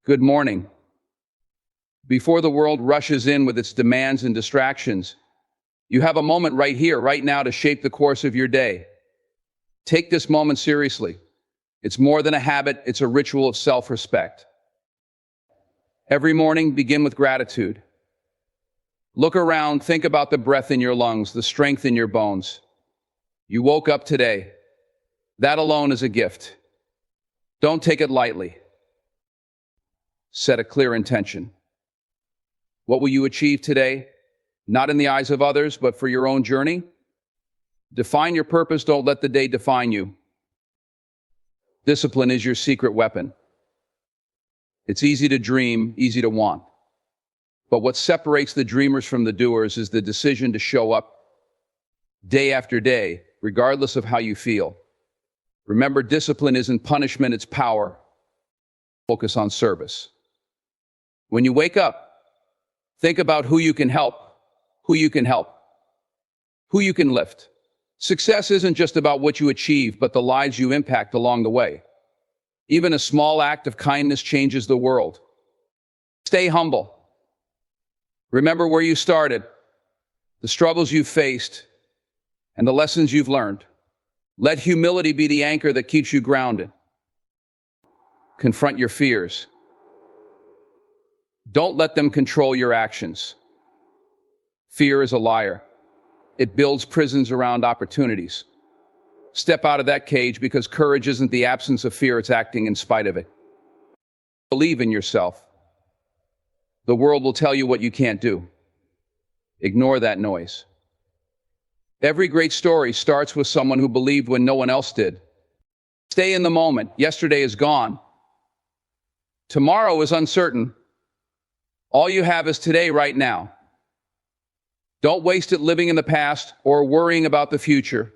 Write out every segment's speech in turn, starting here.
Good morning. Before the world rushes in with its demands and distractions, you have a moment right here, right now to shape the course of your day. Take this moment seriously. It's more than a habit, it's a ritual of self-respect. Every morning, begin with gratitude. Look around, think about the breath in your lungs, the strength in your bones. You woke up today. That alone is a gift. Don't take it lightly. Set a clear intention. What will you achieve today? Not in the eyes of others, but for your own journey? Define your purpose, don't let the day define you. Discipline is your secret weapon. It's easy to dream, easy to want. But what separates the dreamers from the doers is the decision to show up day after day, regardless of how you feel. Remember, discipline isn't punishment, it's power. Focus on service. When you wake up, think about who you can help, who you can lift. Success isn't just about what you achieve, but the lives you impact along the way. Even a small act of kindness changes the world. Stay humble. Remember where you started, the struggles you've faced, and the lessons you've learned. Let humility be the anchor that keeps you grounded. Confront your fears. Don't let them control your actions. Fear is a liar. It builds prisons around opportunities. Step out of that cage, because courage isn't the absence of fear, it's acting in spite of it. Believe in yourself. The world will tell you what you can't do. Ignore that noise. Every great story starts with someone who believed when no one else did. Stay in the moment. Yesterday is gone. Tomorrow is uncertain. All you have is today, right now. Don't waste it living in the past or worrying about the future.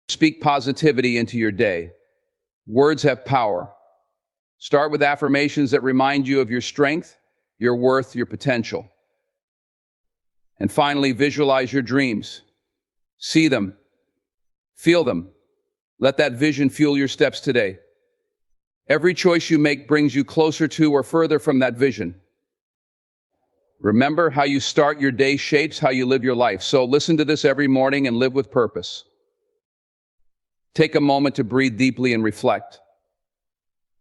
Speak positivity into your day. Words have power. Start with affirmations that remind you of your strength, your worth, your potential. And finally, visualize your dreams. See them. Feel them. Let that vision fuel your steps today. Every choice you make brings you closer to or further from that vision. Remember, how you start your day shapes how you live your life. So listen to this every morning and live with purpose. Take a moment to breathe deeply and reflect.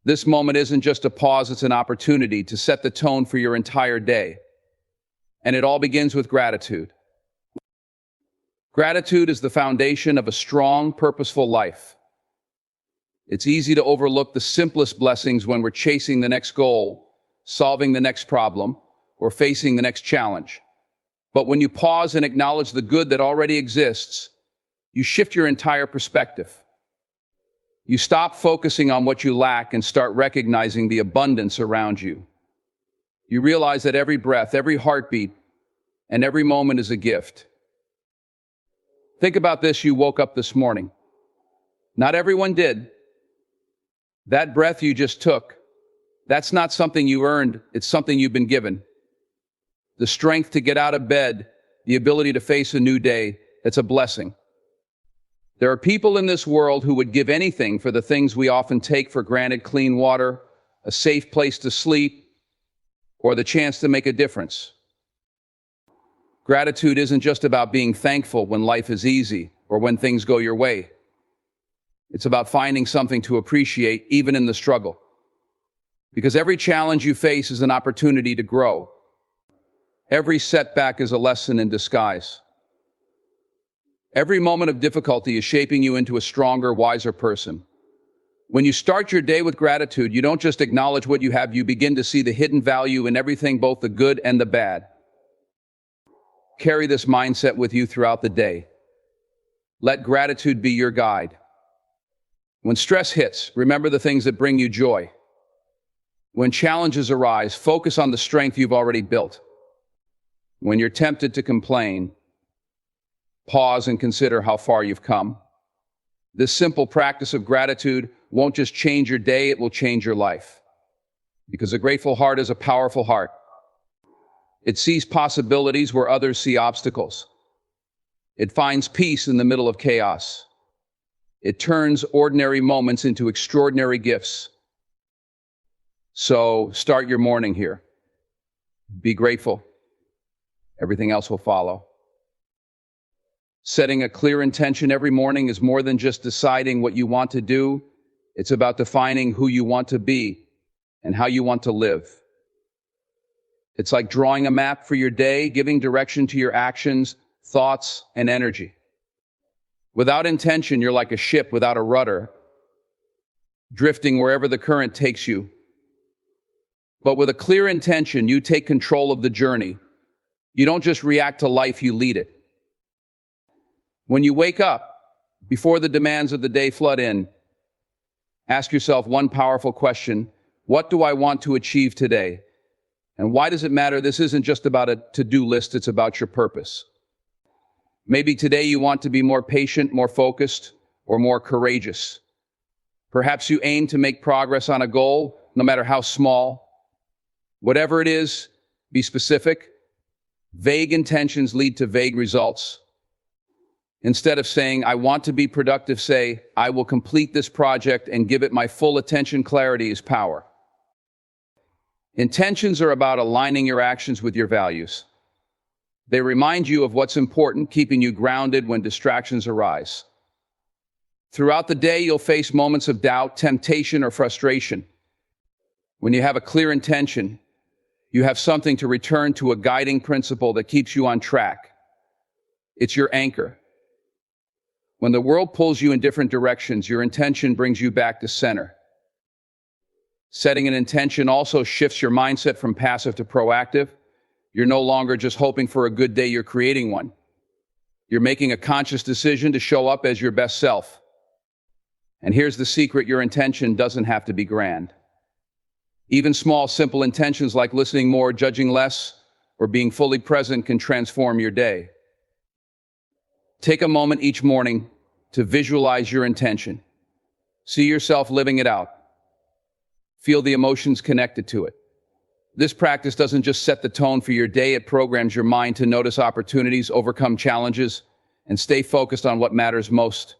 This moment isn't just a pause, it's an opportunity to set the tone for your entire day. And it all begins with gratitude. Gratitude is the foundation of a strong, purposeful life. It's easy to overlook the simplest blessings when we're chasing the next goal, solving the next problem, or facing the next challenge. But when you pause and acknowledge the good that already exists, you shift your entire perspective. You stop focusing on what you lack and start recognizing the abundance around you. You realize that every breath, every heartbeat, and every moment is a gift. Think about this: you woke up this morning. Not everyone did. That breath you just took, that's not something you earned, it's something you've been given. The strength to get out of bed, the ability to face a new day, it's a blessing. There are people in this world who would give anything for the things we often take for granted: clean water, a safe place to sleep, or the chance to make a difference. Gratitude isn't just about being thankful when life is easy or when things go your way. It's about finding something to appreciate even in the struggle. Because every challenge you face is an opportunity to grow. Every setback is a lesson in disguise. Every moment of difficulty is shaping you into a stronger, wiser person. When you start your day with gratitude, you don't just acknowledge what you have, you begin to see the hidden value in everything, both the good and the bad. Carry this mindset with you throughout the day. Let gratitude be your guide. When stress hits, remember the things that bring you joy. When challenges arise, focus on the strength you've already built. When you're tempted to complain, pause and consider how far you've come. This simple practice of gratitude won't just change your day, it will change your life. Because a grateful heart is a powerful heart. It sees possibilities where others see obstacles. It finds peace in the middle of chaos. It turns ordinary moments into extraordinary gifts. So start your morning here. Be grateful. Everything else will follow. Setting a clear intention every morning is more than just deciding what you want to do. It's about defining who you want to be and how you want to live. It's like drawing a map for your day, giving direction to your actions, thoughts, and energy. Without intention, you're like a ship without a rudder, drifting wherever the current takes you. But with a clear intention, you take control of the journey. You don't just react to life, you lead it. When you wake up, before the demands of the day flood in, ask yourself one powerful question: what do I want to achieve today? And why does it matter? This isn't just about a to-do list, it's about your purpose. Maybe today you want to be more patient, more focused, or more courageous. Perhaps you aim to make progress on a goal, no matter how small. Whatever it is, be specific. Vague intentions lead to vague results. Instead of saying, I want to be productive, say, I will complete this project and give it my full attention. Clarity is power. Intentions are about aligning your actions with your values. They remind you of what's important, keeping you grounded when distractions arise. Throughout the day, you'll face moments of doubt, temptation, or frustration. When you have a clear intention, you have something to return to, a guiding principle that keeps you on track. It's your anchor. When the world pulls you in different directions, your intention brings you back to center. Setting an intention also shifts your mindset from passive to proactive. You're no longer just hoping for a good day, you're creating one. You're making a conscious decision to show up as your best self. And here's the secret: your intention doesn't have to be grand. Even small, simple intentions like listening more, judging less, or being fully present can transform your day. Take a moment each morning to visualize your intention. See yourself living it out. Feel the emotions connected to it. This practice doesn't just set the tone for your day, it programs your mind to notice opportunities, overcome challenges, and stay focused on what matters most.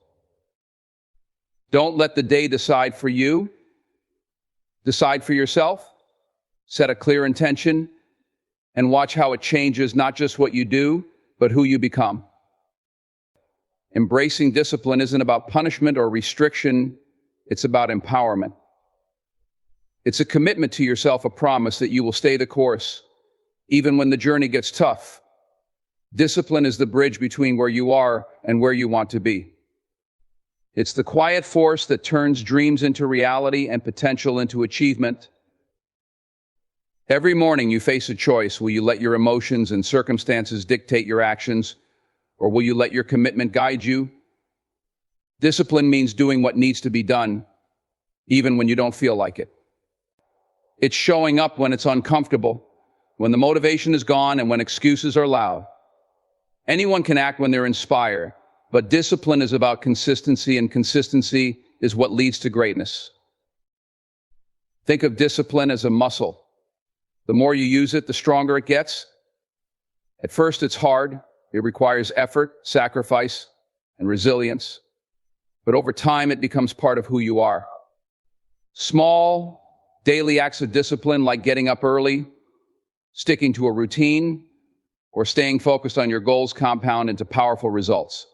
Don't let the day decide for you. Decide for yourself. Set a clear intention and watch how it changes not just what you do, but who you become. Embracing discipline isn't about punishment or restriction, it's about empowerment. It's a commitment to yourself, a promise that you will stay the course, even when the journey gets tough. Discipline is the bridge between where you are and where you want to be. It's the quiet force that turns dreams into reality and potential into achievement. Every morning you face a choice. Will you let your emotions and circumstances dictate your actions, or will you let your commitment guide you? Discipline means doing what needs to be done, even when you don't feel like it. It's showing up when it's uncomfortable, when the motivation is gone, and when excuses are loud. Anyone can act when they're inspired, but discipline is about consistency, and consistency is what leads to greatness. Think of discipline as a muscle. The more you use it, the stronger it gets. At first, it's hard. It requires effort, sacrifice, and resilience. But over time, it becomes part of who you are. Small, daily acts of discipline, like getting up early, sticking to a routine, or staying focused on your goals, compound into powerful results.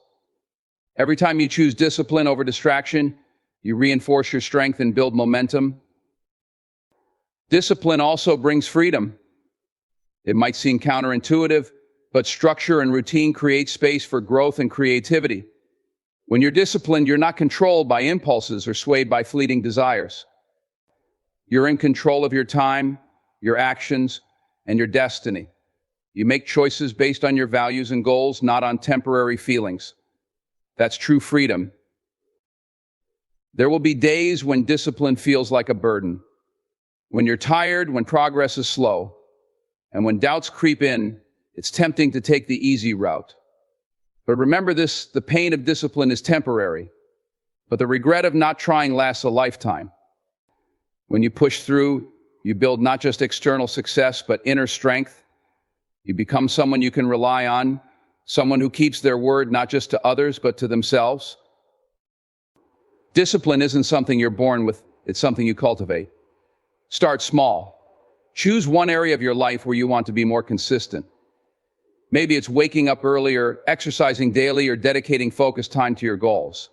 Every time you choose discipline over distraction, you reinforce your strength and build momentum. Discipline also brings freedom. It might seem counterintuitive, but structure and routine create space for growth and creativity. When you're disciplined, you're not controlled by impulses or swayed by fleeting desires. You're in control of your time, your actions, and your destiny. You make choices based on your values and goals, not on temporary feelings. That's true freedom. There will be days when discipline feels like a burden, when you're tired, when progress is slow, and when doubts creep in. It's tempting to take the easy route. But remember this: the pain of discipline is temporary, but the regret of not trying lasts a lifetime. When you push through, you build not just external success, but inner strength. You become someone you can rely on, someone who keeps their word not just to others, but to themselves. Discipline isn't something you're born with, it's something you cultivate. Start small. Choose one area of your life where you want to be more consistent. Maybe it's waking up earlier, exercising daily, or dedicating focused time to your goals.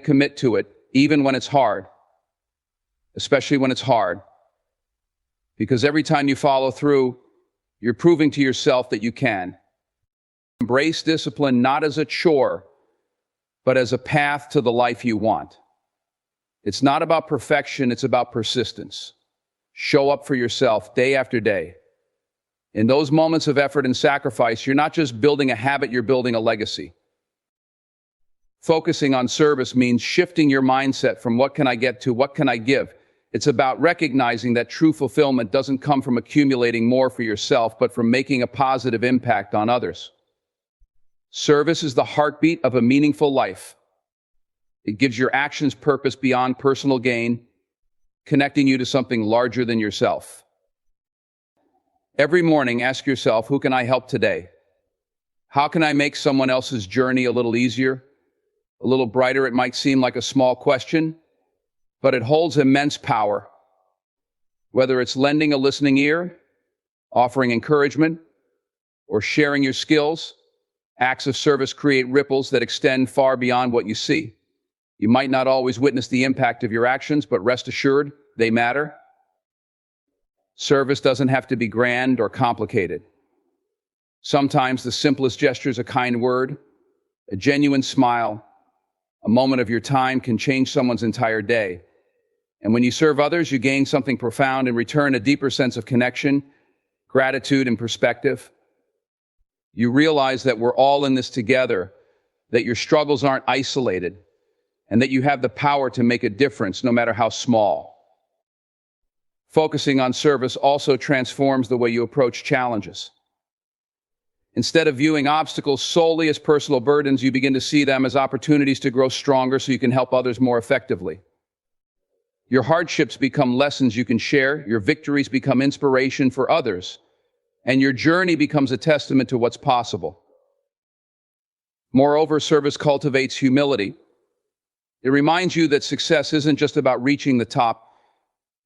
Commit to it, even when it's hard, especially when it's hard, because every time you follow through, you're proving to yourself that you can. Embrace discipline not as a chore, but as a path to the life you want. It's not about perfection, it's about persistence. Show up for yourself day after day. In those moments of effort and sacrifice, you're not just building a habit, you're building a legacy. Focusing on service means shifting your mindset from what can I get to what can I give. It's about recognizing that true fulfillment doesn't come from accumulating more for yourself, but from making a positive impact on others. Service is the heartbeat of a meaningful life. It gives your actions purpose beyond personal gain, connecting you to something larger than yourself. Every morning, ask yourself, who can I help today? How can I make someone else's journey a little easier, a little brighter? It might seem like a small question, but it holds immense power. Whether it's lending a listening ear, offering encouragement, or sharing your skills, acts of service create ripples that extend far beyond what you see. You might not always witness the impact of your actions, but rest assured, they matter. Service doesn't have to be grand or complicated. Sometimes the simplest gesture is a kind word, a genuine smile, a moment of your time can change someone's entire day. And when you serve others, you gain something profound in return, a deeper sense of connection, gratitude, and perspective. You realize that we're all in this together, that your struggles aren't isolated, and that you have the power to make a difference, no matter how small. Focusing on service also transforms the way you approach challenges. Instead of viewing obstacles solely as personal burdens, you begin to see them as opportunities to grow stronger so you can help others more effectively. Your hardships become lessons you can share, your victories become inspiration for others, and your journey becomes a testament to what's possible. Moreover, service cultivates humility. It reminds you that success isn't just about reaching the top,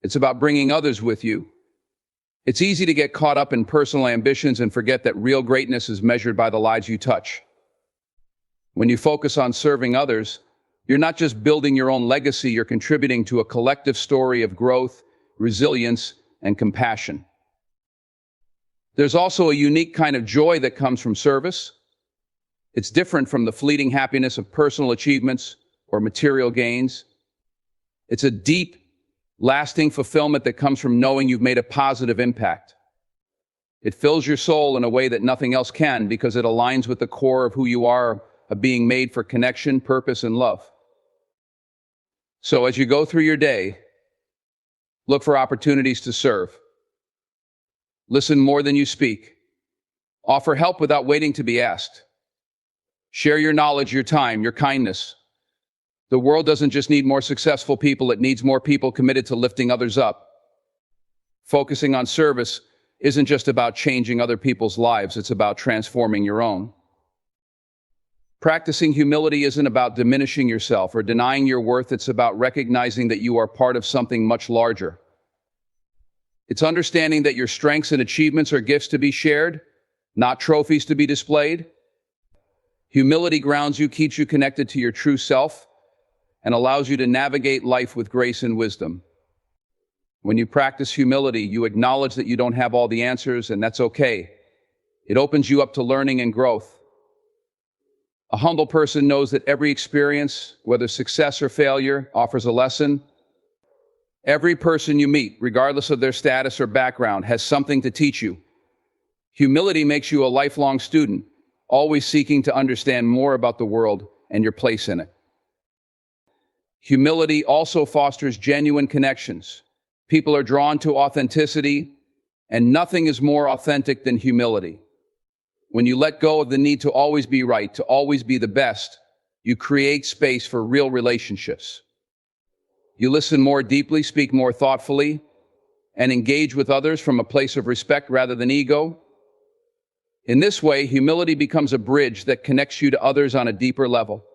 it's about bringing others with you. It's easy to get caught up in personal ambitions and forget that real greatness is measured by the lives you touch. When you focus on serving others, you're not just building your own legacy, you're contributing to a collective story of growth, resilience, and compassion. There's also a unique kind of joy that comes from service. It's different from the fleeting happiness of personal achievements or material gains. It's a deep, lasting fulfillment that comes from knowing you've made a positive impact. It fills your soul in a way that nothing else can because it aligns with the core of who you are, of being made for connection, purpose, and love. So as you go through your day, look for opportunities to serve. Listen more than you speak. Offer help without waiting to be asked. Share your knowledge, your time, your kindness. The world doesn't just need more successful people, it needs more people committed to lifting others up. Focusing on service isn't just about changing other people's lives, it's about transforming your own. Practicing humility isn't about diminishing yourself or denying your worth, it's about recognizing that you are part of something much larger. It's understanding that your strengths and achievements are gifts to be shared, not trophies to be displayed. Humility grounds you, keeps you connected to your true self, and allows you to navigate life with grace and wisdom. When you practice humility, you acknowledge that you don't have all the answers, and that's okay. It opens you up to learning and growth. A humble person knows that every experience, whether success or failure, offers a lesson. Every person you meet, regardless of their status or background, has something to teach you. Humility makes you a lifelong student, always seeking to understand more about the world and your place in it. Humility also fosters genuine connections. People are drawn to authenticity, and nothing is more authentic than humility. When you let go of the need to always be right, to always be the best, you create space for real relationships. You listen more deeply, speak more thoughtfully, and engage with others from a place of respect rather than ego. In this way, humility becomes a bridge that connects you to others on a deeper level.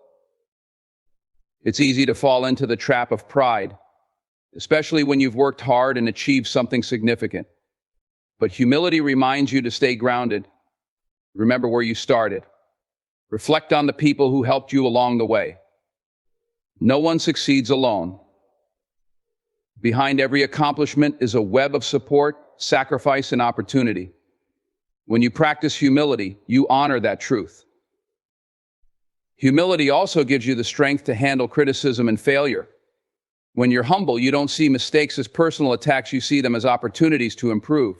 It's easy to fall into the trap of pride, especially when you've worked hard and achieved something significant. But humility reminds you to stay grounded. Remember where you started. Reflect on the people who helped you along the way. No one succeeds alone. Behind every accomplishment is a web of support, sacrifice, and opportunity. When you practice humility, you honor that truth. Humility also gives you the strength to handle criticism and failure. When you're humble, you don't see mistakes as personal attacks, you see them as opportunities to improve.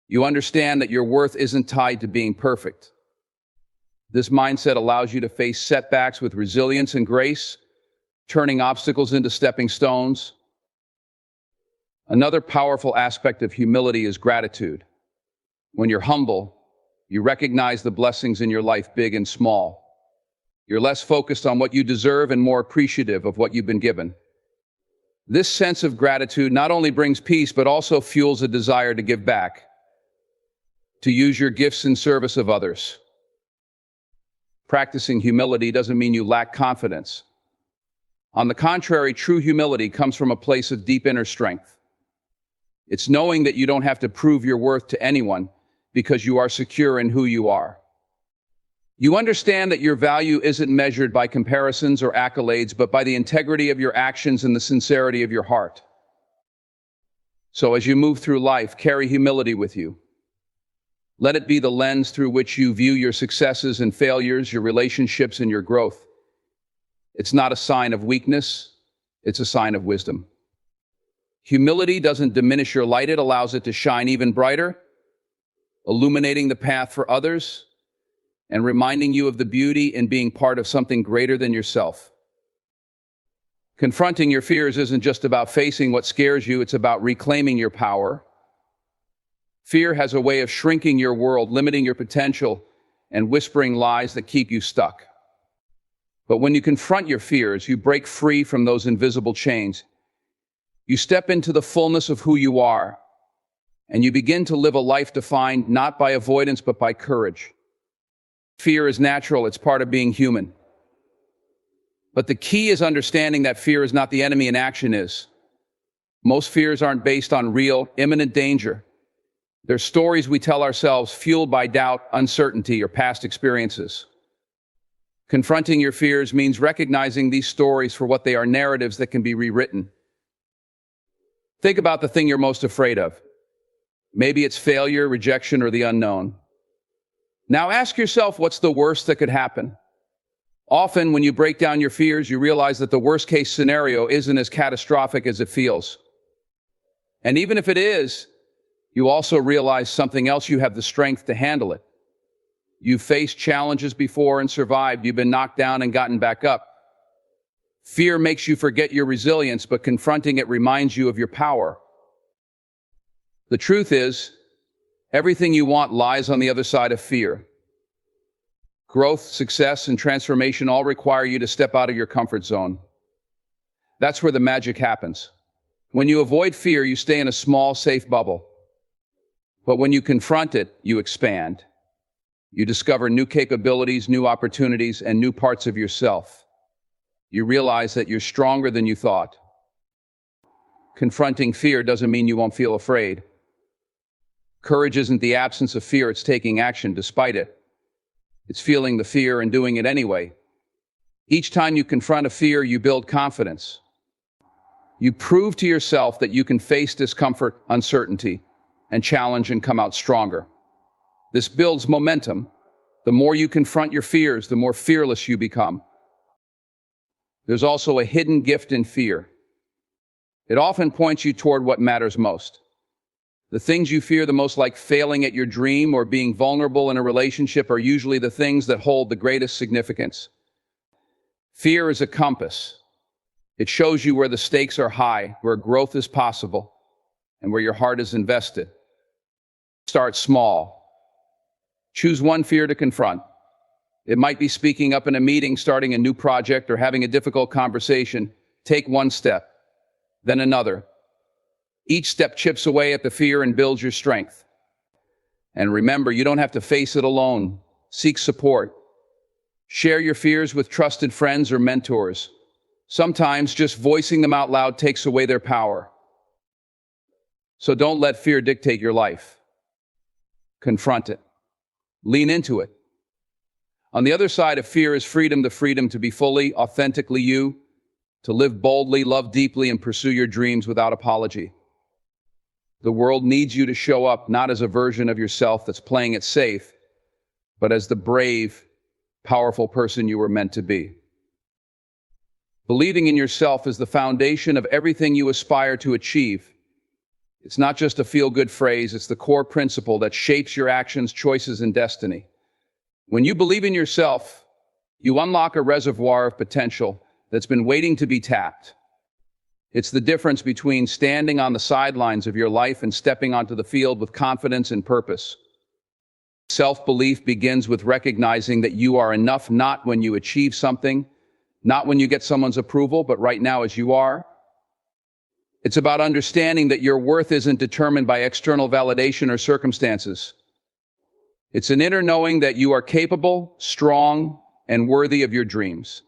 You understand that your worth isn't tied to being perfect. This mindset allows you to face setbacks with resilience and grace, turning obstacles into stepping stones. Another powerful aspect of humility is gratitude. When you're humble, you recognize the blessings in your life, big and small. You're less focused on what you deserve and more appreciative of what you've been given. This sense of gratitude not only brings peace, but also fuels a desire to give back, to use your gifts in service of others. Practicing humility doesn't mean you lack confidence. On the contrary, true humility comes from a place of deep inner strength. It's knowing that you don't have to prove your worth to anyone because you are secure in who you are. You understand that your value isn't measured by comparisons or accolades, but by the integrity of your actions and the sincerity of your heart. So as you move through life, carry humility with you. Let it be the lens through which you view your successes and failures, your relationships and your growth. It's not a sign of weakness, it's a sign of wisdom. Humility doesn't diminish your light, it allows it to shine even brighter, illuminating the path for others and reminding you of the beauty in being part of something greater than yourself. Confronting your fears isn't just about facing what scares you, it's about reclaiming your power. Fear has a way of shrinking your world, limiting your potential, and whispering lies that keep you stuck. But when you confront your fears, you break free from those invisible chains. You step into the fullness of who you are, and you begin to live a life defined not by avoidance but by courage. Fear is natural, it's part of being human. But the key is understanding that fear is not the enemy and action is. Most fears aren't based on real, imminent danger. They're stories we tell ourselves fueled by doubt, uncertainty, or past experiences. Confronting your fears means recognizing these stories for what they are, narratives that can be rewritten. Think about the thing you're most afraid of. Maybe it's failure, rejection, or the unknown. Now ask yourself, what's the worst that could happen? Often, when you break down your fears, you realize that the worst-case scenario isn't as catastrophic as it feels. And even if it is, you also realize something else: you have the strength to handle it. You've faced challenges before and survived. You've been knocked down and gotten back up. Fear makes you forget your resilience, but confronting it reminds you of your power. The truth is, everything you want lies on the other side of fear. Growth, success, and transformation all require you to step out of your comfort zone. That's where the magic happens. When you avoid fear, you stay in a small, safe bubble. But when you confront it, you expand. You discover new capabilities, new opportunities, and new parts of yourself. You realize that you're stronger than you thought. Confronting fear doesn't mean you won't feel afraid. Courage isn't the absence of fear, it's taking action despite it. It's feeling the fear and doing it anyway. Each time you confront a fear, you build confidence. You prove to yourself that you can face discomfort, uncertainty, and challenge and come out stronger. This builds momentum. The more you confront your fears, the more fearless you become. There's also a hidden gift in fear. It often points you toward what matters most. The things you fear the most, like failing at your dream or being vulnerable in a relationship, are usually the things that hold the greatest significance. Fear is a compass. It shows you where the stakes are high, where growth is possible, and where your heart is invested. Start small. Choose one fear to confront. It might be speaking up in a meeting, starting a new project, or having a difficult conversation. Take one step, then another. Each step chips away at the fear and builds your strength. And remember, you don't have to face it alone. Seek support. Share your fears with trusted friends or mentors. Sometimes just voicing them out loud takes away their power. So don't let fear dictate your life. Confront it. Lean into it. On the other side of fear is freedom, the freedom to be fully, authentically you, to live boldly, love deeply, and pursue your dreams without apology. The world needs you to show up not as a version of yourself that's playing it safe, but as the brave, powerful person you were meant to be. Believing in yourself is the foundation of everything you aspire to achieve. It's not just a feel-good phrase, it's the core principle that shapes your actions, choices, and destiny. When you believe in yourself, you unlock a reservoir of potential that's been waiting to be tapped. It's the difference between standing on the sidelines of your life and stepping onto the field with confidence and purpose. Self-belief begins with recognizing that you are enough, not when you achieve something, not when you get someone's approval, but right now as you are. It's about understanding that your worth isn't determined by external validation or circumstances. It's an inner knowing that you are capable, strong, and worthy of your dreams.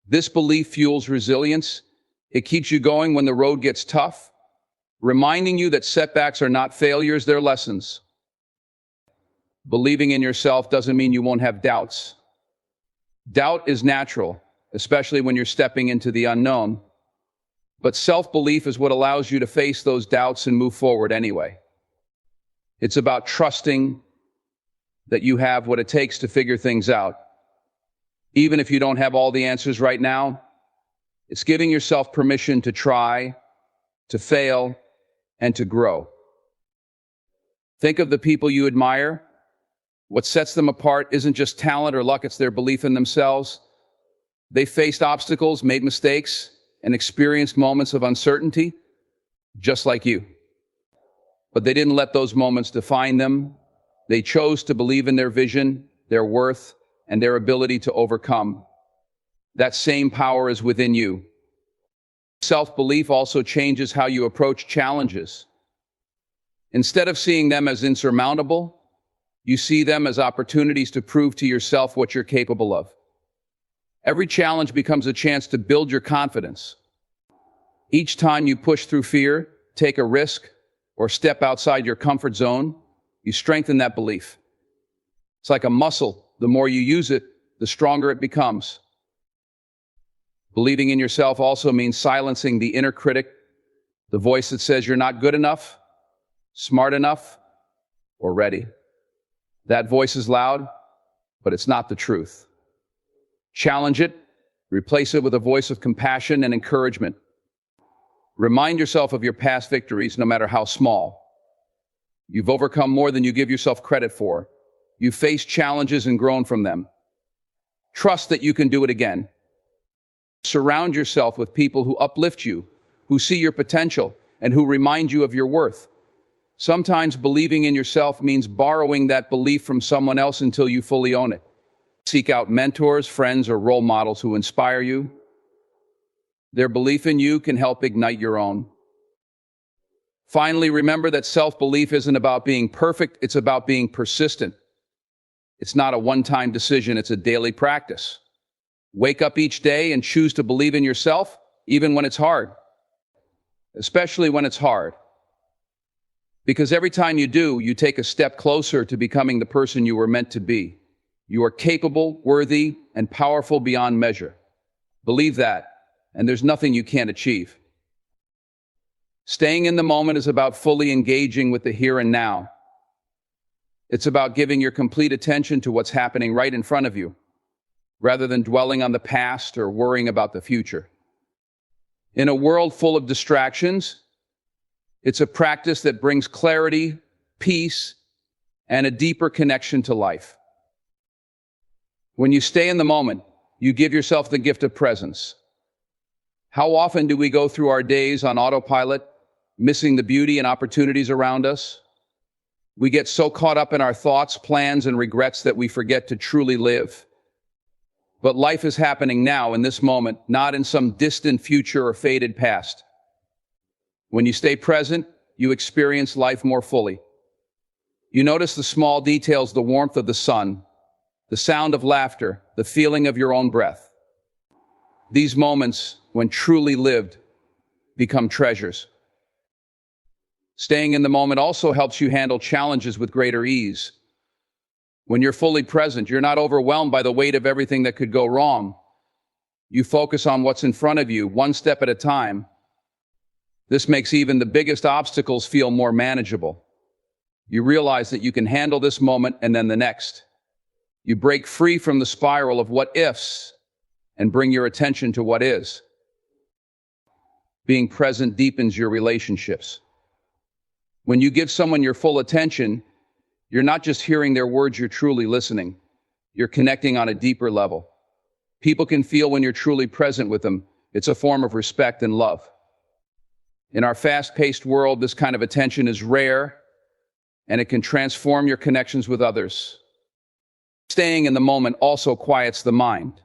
This belief fuels resilience. It keeps you going when the road gets tough, reminding you that setbacks are not failures, they're lessons. Believing in yourself doesn't mean you won't have doubts. Doubt is natural, especially when you're stepping into the unknown. But self-belief is what allows you to face those doubts and move forward anyway. It's about trusting that you have what it takes to figure things out. Even if you don't have all the answers right now, it's giving yourself permission to try, to fail, and to grow. Think of the people you admire. What sets them apart isn't just talent or luck, it's their belief in themselves. They faced obstacles, made mistakes, and experienced moments of uncertainty, just like you. But they didn't let those moments define them. They chose to believe in their vision, their worth, and their ability to overcome. That same power is within you. Self-belief also changes how you approach challenges. Instead of seeing them as insurmountable, you see them as opportunities to prove to yourself what you're capable of. Every challenge becomes a chance to build your confidence. Each time you push through fear, take a risk, or step outside your comfort zone, you strengthen that belief. It's like a muscle. The more you use it, the stronger it becomes. Believing in yourself also means silencing the inner critic, the voice that says you're not good enough, smart enough, or ready. That voice is loud, but it's not the truth. Challenge it, replace it with a voice of compassion and encouragement. Remind yourself of your past victories, no matter how small. You've overcome more than you give yourself credit for. You've faced challenges and grown from them. Trust that you can do it again. Surround yourself with people who uplift you, who see your potential, and who remind you of your worth. Sometimes believing in yourself means borrowing that belief from someone else until you fully own it. Seek out mentors, friends, or role models who inspire you. Their belief in you can help ignite your own. Finally, remember that self-belief isn't about being perfect, it's about being persistent. It's not a one-time decision, it's a daily practice. Wake up each day and choose to believe in yourself, even when it's hard. Especially when it's hard. Because every time you do, you take a step closer to becoming the person you were meant to be. You are capable, worthy, and powerful beyond measure. Believe that, and there's nothing you can't achieve. Staying in the moment is about fully engaging with the here and now. It's about giving your complete attention to what's happening right in front of you, rather than dwelling on the past or worrying about the future. In a world full of distractions, it's a practice that brings clarity, peace, and a deeper connection to life. When you stay in the moment, you give yourself the gift of presence. How often do we go through our days on autopilot, missing the beauty and opportunities around us? We get so caught up in our thoughts, plans, and regrets that we forget to truly live. But life is happening now in this moment, not in some distant future or faded past. When you stay present, you experience life more fully. You notice the small details, the warmth of the sun, the sound of laughter, the feeling of your own breath. These moments, when truly lived, become treasures. Staying in the moment also helps you handle challenges with greater ease. When you're fully present, you're not overwhelmed by the weight of everything that could go wrong. You focus on what's in front of you, one step at a time. This makes even the biggest obstacles feel more manageable. You realize that you can handle this moment and then the next. You break free from the spiral of what ifs and bring your attention to what is. Being present deepens your relationships. When you give someone your full attention, you're not just hearing their words, you're truly listening. You're connecting on a deeper level. People can feel when you're truly present with them. It's a form of respect and love. In our fast-paced world, this kind of attention is rare, and it can transform your connections with others. Staying in the moment also quiets the mind.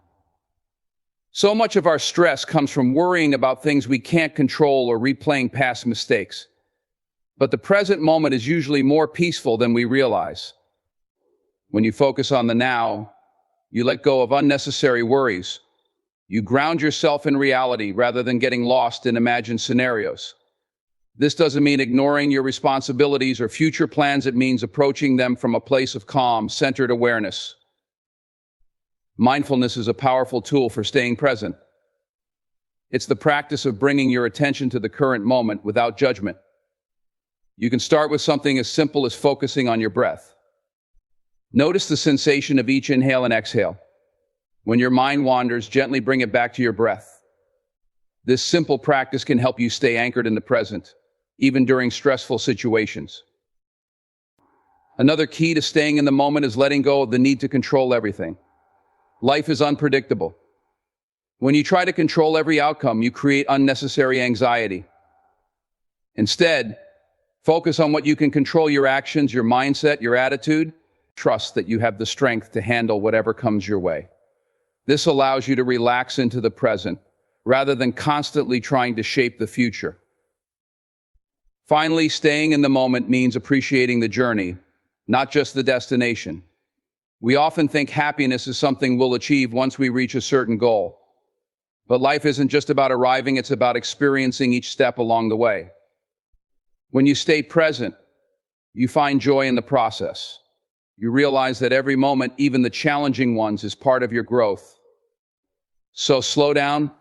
So much of our stress comes from worrying about things we can't control or replaying past mistakes. But the present moment is usually more peaceful than we realize. When you focus on the now, you let go of unnecessary worries. You ground yourself in reality rather than getting lost in imagined scenarios. This doesn't mean ignoring your responsibilities or future plans. It means approaching them from a place of calm, centered awareness. Mindfulness is a powerful tool for staying present. It's the practice of bringing your attention to the current moment without judgment. You can start with something as simple as focusing on your breath. Notice the sensation of each inhale and exhale. When your mind wanders, gently bring it back to your breath. This simple practice can help you stay anchored in the present, even during stressful situations. Another key to staying in the moment is letting go of the need to control everything. Life is unpredictable. When you try to control every outcome, you create unnecessary anxiety. Instead, focus on what you can control: your actions, your mindset, your attitude. Trust that you have the strength to handle whatever comes your way. This allows you to relax into the present, rather than constantly trying to shape the future. Finally, staying in the moment means appreciating the journey, not just the destination. We often think happiness is something we'll achieve once we reach a certain goal. But life isn't just about arriving, it's about experiencing each step along the way. When you stay present, you find joy in the process. You realize that every moment, even the challenging ones, is part of your growth. So slow down,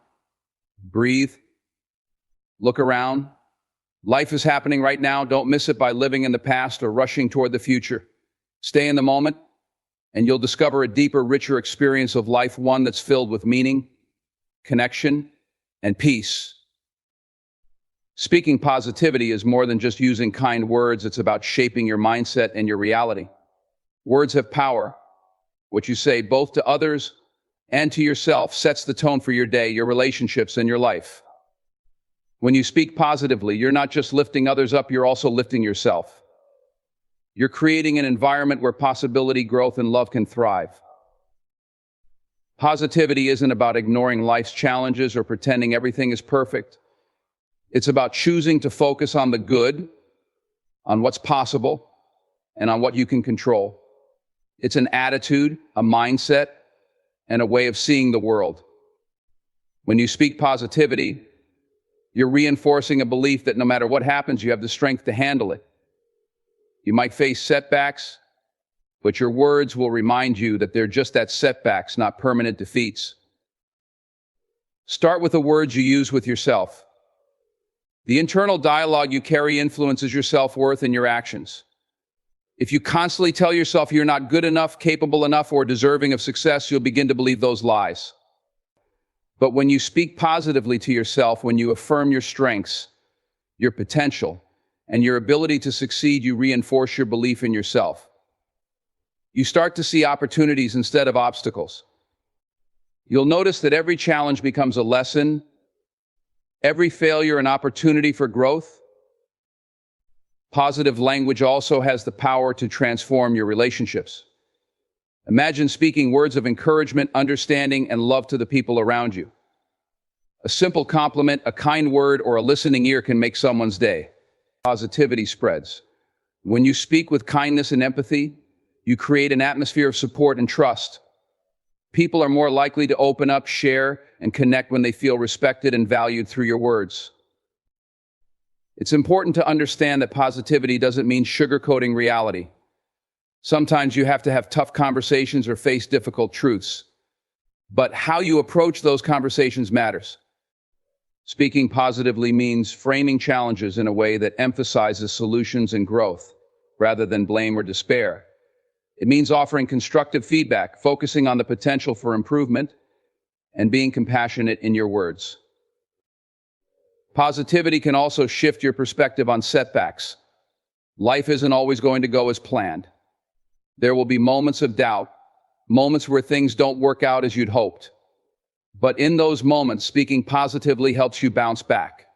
breathe, look around. Life is happening right now. Don't miss it by living in the past or rushing toward the future. Stay in the moment, and you'll discover a deeper, richer experience of life, one that's filled with meaning, connection, and peace. Speaking positivity is more than just using kind words. It's about shaping your mindset and your reality. Words have power. What you say, both to others and to yourself, sets the tone for your day, your relationships, and your life. When you speak positively, you're not just lifting others up, you're also lifting yourself. You're creating an environment where possibility, growth, and love can thrive. Positivity isn't about ignoring life's challenges or pretending everything is perfect. It's about choosing to focus on the good, on what's possible, and on what you can control. It's an attitude, a mindset, and a way of seeing the world. When you speak positivity, you're reinforcing a belief that no matter what happens, you have the strength to handle it. You might face setbacks, but your words will remind you that they're just that, setbacks, not permanent defeats. Start with the words you use with yourself. The internal dialogue you carry influences your self-worth and your actions. If you constantly tell yourself you're not good enough, capable enough, or deserving of success, you'll begin to believe those lies. But when you speak positively to yourself, when you affirm your strengths, your potential, and your ability to succeed, you reinforce your belief in yourself. You start to see opportunities instead of obstacles. You'll notice that every challenge becomes a lesson, every failure an opportunity for growth. Positive language also has the power to transform your relationships. Imagine speaking words of encouragement, understanding, and love to the people around you. A simple compliment, a kind word, or a listening ear can make someone's day. Positivity spreads. When you speak with kindness and empathy, you create an atmosphere of support and trust. People are more likely to open up, share, and connect when they feel respected and valued through your words. It's important to understand that positivity doesn't mean sugarcoating reality. Sometimes you have to have tough conversations or face difficult truths. But how you approach those conversations matters. Speaking positively means framing challenges in a way that emphasizes solutions and growth, rather than blame or despair. It means offering constructive feedback, focusing on the potential for improvement, and being compassionate in your words. Positivity can also shift your perspective on setbacks. Life isn't always going to go as planned. There will be moments of doubt, moments where things don't work out as you'd hoped. But in those moments, speaking positively helps you bounce back.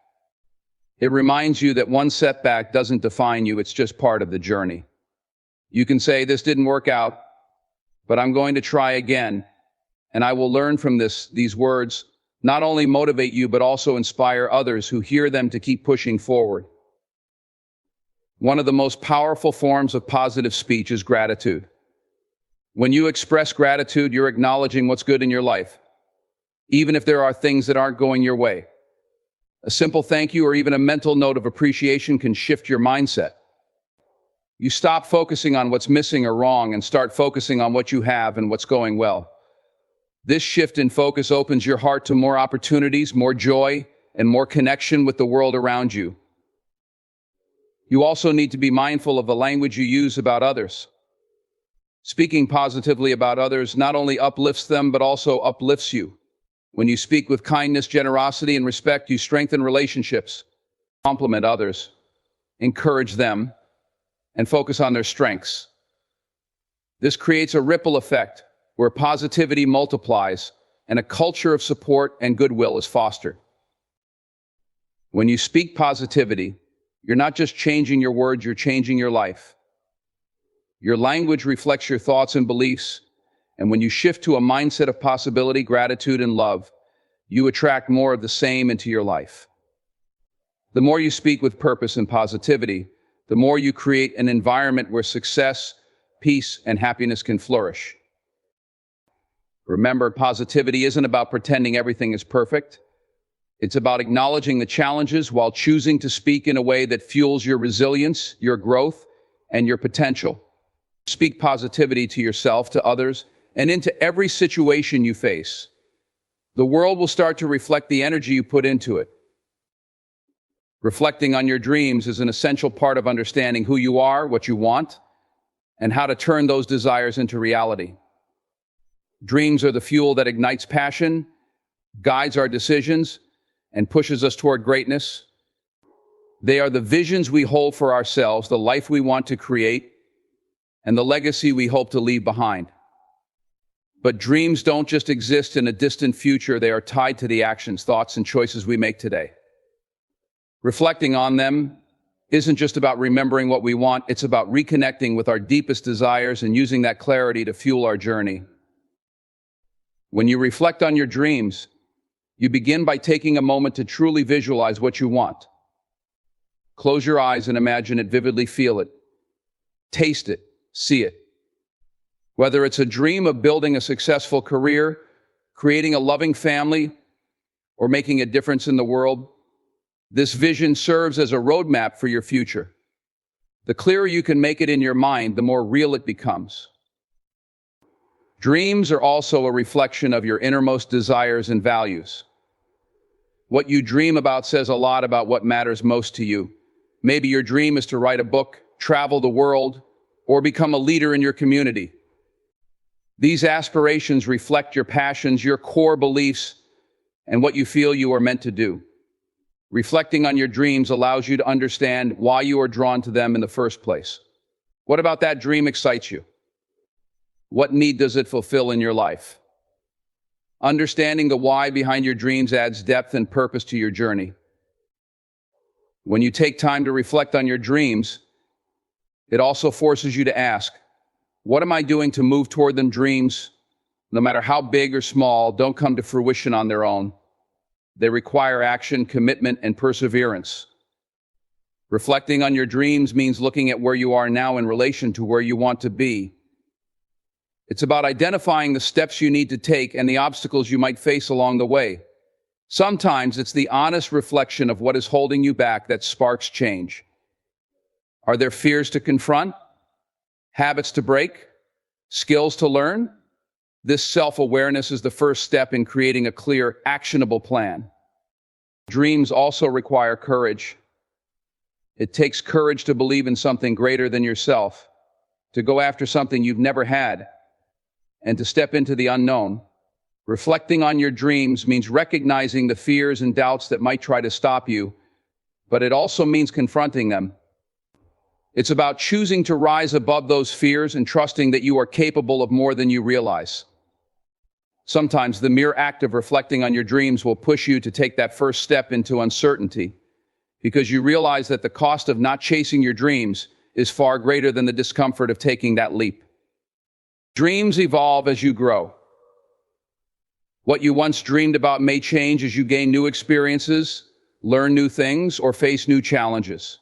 It reminds you that one setback doesn't define you, it's just part of the journey. You can say, "This didn't work out, but I'm going to try again, and I will learn from this." These words not only motivate you, but also inspire others who hear them to keep pushing forward. One of the most powerful forms of positive speech is gratitude. When you express gratitude, you're acknowledging what's good in your life, even if there are things that aren't going your way. A simple thank you or even a mental note of appreciation can shift your mindset. You stop focusing on what's missing or wrong and start focusing on what you have and what's going well. This shift in focus opens your heart to more opportunities, more joy, and more connection with the world around you. You also need to be mindful of the language you use about others. Speaking positively about others not only uplifts them, but also uplifts you. When you speak with kindness, generosity, and respect, you strengthen relationships, compliment others, encourage them, and focus on their strengths. This creates a ripple effect where positivity multiplies and a culture of support and goodwill is fostered. When you speak positivity, you're not just changing your words, you're changing your life. Your language reflects your thoughts and beliefs, and when you shift to a mindset of possibility, gratitude, and love, you attract more of the same into your life. The more you speak with purpose and positivity, the more you create an environment where success, peace, and happiness can flourish. Remember, positivity isn't about pretending everything is perfect. It's about acknowledging the challenges while choosing to speak in a way that fuels your resilience, your growth, and your potential. Speak positivity to yourself, to others, and into every situation you face. The world will start to reflect the energy you put into it. Reflecting on your dreams is an essential part of understanding who you are, what you want, and how to turn those desires into reality. Dreams are the fuel that ignites passion, guides our decisions, and pushes us toward greatness. They are the visions we hold for ourselves, the life we want to create, and the legacy we hope to leave behind. But dreams don't just exist in a distant future, they are tied to the actions, thoughts, and choices we make today. Reflecting on them isn't just about remembering what we want, it's about reconnecting with our deepest desires and using that clarity to fuel our journey. When you reflect on your dreams, you begin by taking a moment to truly visualize what you want. Close your eyes and imagine it vividly, feel it, taste it, see it. Whether it's a dream of building a successful career, creating a loving family, or making a difference in the world, this vision serves as a roadmap for your future. The clearer you can make it in your mind, the more real it becomes. Dreams are also a reflection of your innermost desires and values. What you dream about says a lot about what matters most to you. Maybe your dream is to write a book, travel the world, or become a leader in your community. These aspirations reflect your passions, your core beliefs, and what you feel you are meant to do. Reflecting on your dreams allows you to understand why you are drawn to them in the first place. What about that dream excites you? What need does it fulfill in your life? Understanding the why behind your dreams adds depth and purpose to your journey. When you take time to reflect on your dreams, it also forces you to ask, what am I doing to move toward them? Dreams, no matter how big or small, don't come to fruition on their own. They require action, commitment, and perseverance. Reflecting on your dreams means looking at where you are now in relation to where you want to be. It's about identifying the steps you need to take and the obstacles you might face along the way. Sometimes it's the honest reflection of what is holding you back that sparks change. Are there fears to confront? Habits to break? Skills to learn? This self-awareness is the first step in creating a clear, actionable plan. Dreams also require courage. It takes courage to believe in something greater than yourself, to go after something you've never had, and to step into the unknown. Reflecting on your dreams means recognizing the fears and doubts that might try to stop you, but it also means confronting them. It's about choosing to rise above those fears and trusting that you are capable of more than you realize. Sometimes the mere act of reflecting on your dreams will push you to take that first step into uncertainty, because you realize that the cost of not chasing your dreams is far greater than the discomfort of taking that leap. Dreams evolve as you grow. What you once dreamed about may change as you gain new experiences, learn new things, or face new challenges.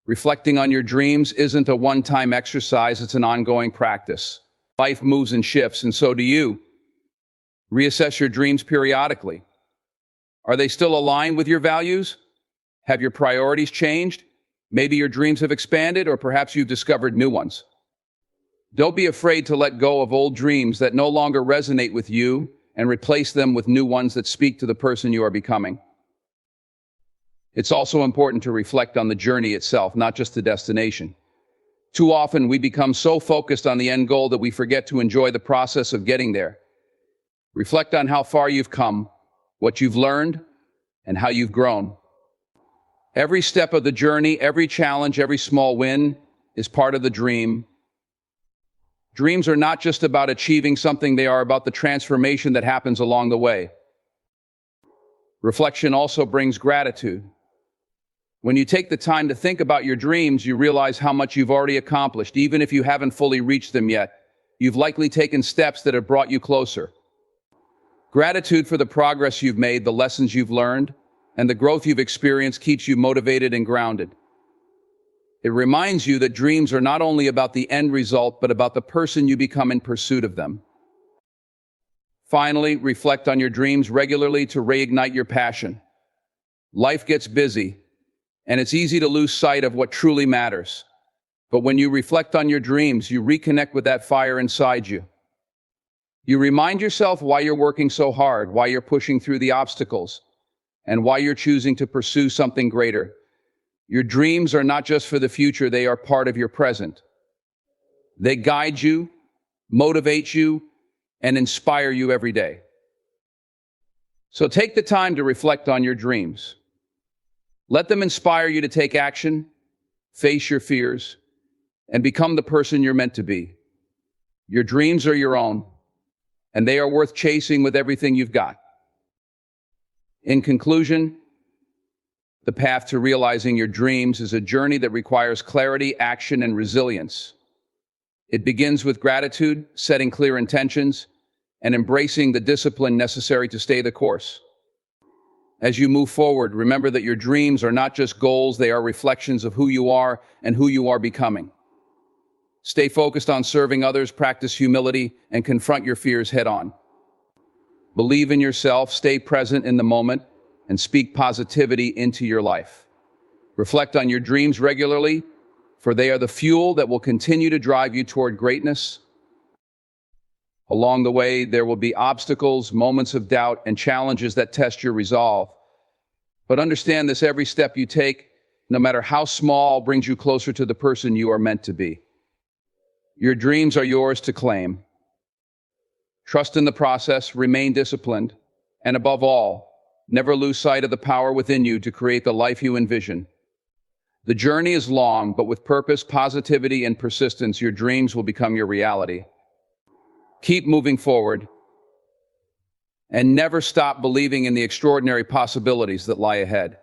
Reflecting on your dreams isn't a one-time exercise, it's an ongoing practice. Life moves and shifts, and so do you. Reassess your dreams periodically. Are they still aligned with your values? Have your priorities changed? Maybe your dreams have expanded, or perhaps you've discovered new ones. Don't be afraid to let go of old dreams that no longer resonate with you and replace them with new ones that speak to the person you are becoming. It's also important to reflect on the journey itself, not just the destination. Too often we become so focused on the end goal that we forget to enjoy the process of getting there. Reflect on how far you've come, what you've learned, and how you've grown. Every step of the journey, every challenge, every small win is part of the dream. Dreams are not just about achieving something, they are about the transformation that happens along the way. Reflection also brings gratitude. When you take the time to think about your dreams, you realize how much you've already accomplished. Even if you haven't fully reached them yet, you've likely taken steps that have brought you closer. Gratitude for the progress you've made, the lessons you've learned, and the growth you've experienced keeps you motivated and grounded. It reminds you that dreams are not only about the end result, but about the person you become in pursuit of them. Finally, reflect on your dreams regularly to reignite your passion. Life gets busy, and it's easy to lose sight of what truly matters. But when you reflect on your dreams, you reconnect with that fire inside you. You remind yourself why you're working so hard, why you're pushing through the obstacles, and why you're choosing to pursue something greater. Your dreams are not just for the future, they are part of your present. They guide you, motivate you, and inspire you every day. So take the time to reflect on your dreams. Let them inspire you to take action, face your fears, and become the person you're meant to be. Your dreams are your own, and they are worth chasing with everything you've got. In conclusion, the path to realizing your dreams is a journey that requires clarity, action, and resilience. It begins with gratitude, setting clear intentions, and embracing the discipline necessary to stay the course. As you move forward, remember that your dreams are not just goals, they are reflections of who you are and who you are becoming. Stay focused on serving others, practice humility, and confront your fears head-on. Believe in yourself, stay present in the moment, and speak positivity into your life. Reflect on your dreams regularly, for they are the fuel that will continue to drive you toward greatness. Along the way, there will be obstacles, moments of doubt, and challenges that test your resolve. But understand this: every step you take, no matter how small, brings you closer to the person you are meant to be. Your dreams are yours to claim. Trust in the process, remain disciplined, and above all, never lose sight of the power within you to create the life you envision. The journey is long, but with purpose, positivity, and persistence, your dreams will become your reality. Keep moving forward, and never stop believing in the extraordinary possibilities that lie ahead.